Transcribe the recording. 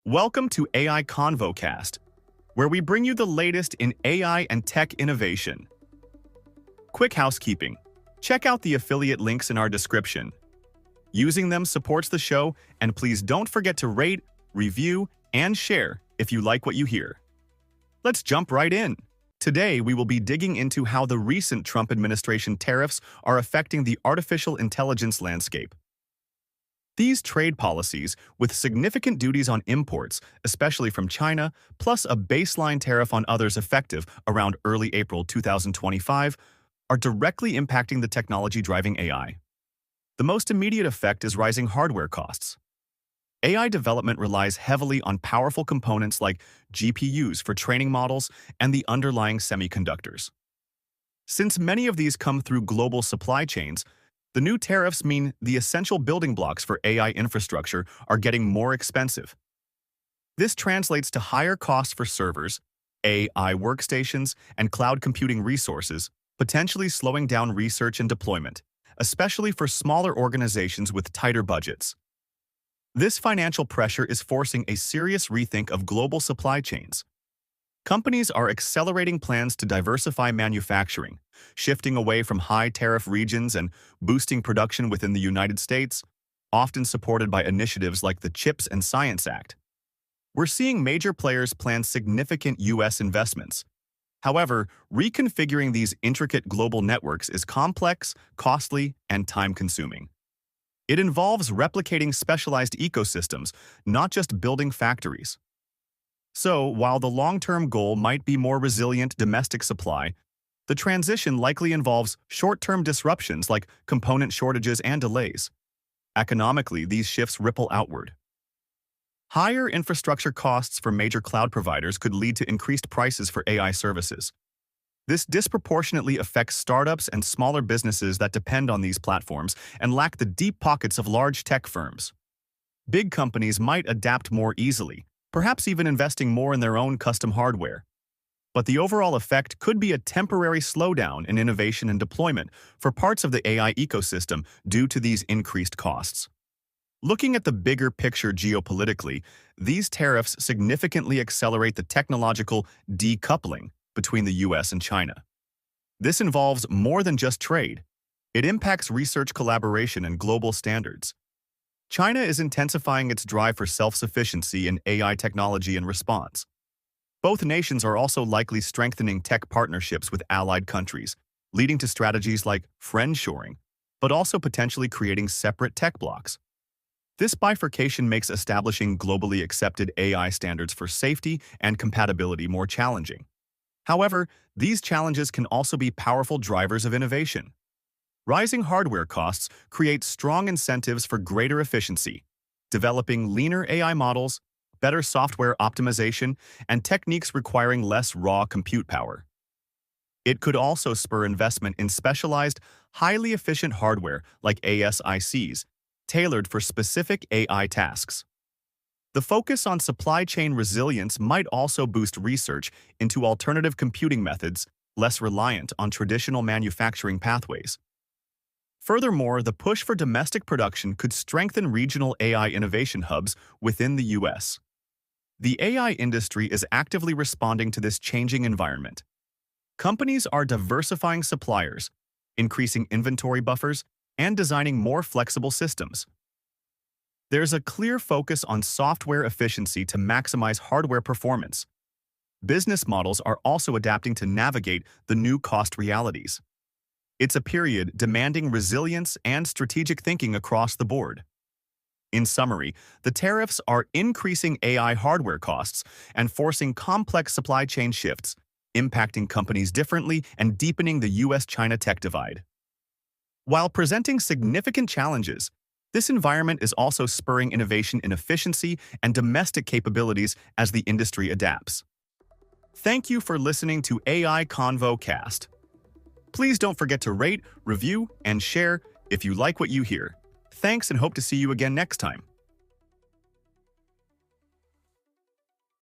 Welcome to AI ConvoCast, where we bring you the latest in AI and tech innovation. Quick housekeeping. Check out the affiliate links in our description. Using them supports the show, and please don't forget to rate, review, and share if you like what you hear. Let's jump right in. Today, we will be digging into how the recent Trump administration tariffs are affecting the artificial intelligence landscape. These trade policies, with significant duties on imports, especially from China, plus a baseline tariff on others effective around early April 2025, are directly impacting the technology driving AI. The most immediate effect is rising hardware costs. AI development relies heavily on powerful components like GPUs for training models and the underlying semiconductors. Since many of these come through global supply chains, the new tariffs mean the essential building blocks for AI infrastructure are getting more expensive. This translates to higher costs for servers, AI workstations, and cloud computing resources, potentially slowing down research and deployment, especially for smaller organizations with tighter budgets. This financial pressure is forcing a serious rethink of global supply chains. Companies are accelerating plans to diversify manufacturing, shifting away from high-tariff regions and boosting production within the United States, often supported by initiatives like the CHIPS and Science Act. We're seeing major players plan significant U.S. investments. However, reconfiguring these intricate global networks is complex, costly, and time-consuming. It involves replicating specialized ecosystems, not just building factories. So, while the long-term goal might be more resilient domestic supply, the transition likely involves short-term disruptions like component shortages and delays. Economically, these shifts ripple outward. Higher infrastructure costs for major cloud providers could lead to increased prices for AI services. This disproportionately affects startups and smaller businesses that depend on these platforms and lack the deep pockets of large tech firms. Big companies might adapt more easily, perhaps even investing more in their own custom hardware. But the overall effect could be a temporary slowdown in innovation and deployment for parts of the AI ecosystem due to these increased costs. Looking at the bigger picture geopolitically, these tariffs significantly accelerate the technological decoupling between the US and China. This involves more than just trade. It impacts research collaboration and global standards. China is intensifying its drive for self-sufficiency in AI technology and response. Both nations are also likely strengthening tech partnerships with allied countries, leading to strategies like friendshoring, but also potentially creating separate tech blocks. This bifurcation makes establishing globally accepted AI standards for safety and compatibility more challenging. However, these challenges can also be powerful drivers of innovation. Rising hardware costs create strong incentives for greater efficiency, developing leaner AI models, better software optimization, and techniques requiring less raw compute power. It could also spur investment in specialized, highly efficient hardware like ASICs, tailored for specific AI tasks. The focus on supply chain resilience might also boost research into alternative computing methods less reliant on traditional manufacturing pathways. Furthermore, the push for domestic production could strengthen regional AI innovation hubs within the U.S. The AI industry is actively responding to this changing environment. Companies are diversifying suppliers, increasing inventory buffers, and designing more flexible systems. There's a clear focus on software efficiency to maximize hardware performance. Business models are also adapting to navigate the new cost realities. It's a period demanding resilience and strategic thinking across the board. In summary, the tariffs are increasing AI hardware costs and forcing complex supply chain shifts, impacting companies differently and deepening the US-China tech divide. While presenting significant challenges, this environment is also spurring innovation in efficiency and domestic capabilities as the industry adapts. Thank you for listening to AI ConvoCast. Please don't forget to rate, review, and share if you like what you hear. Thanks and hope to see you again next time.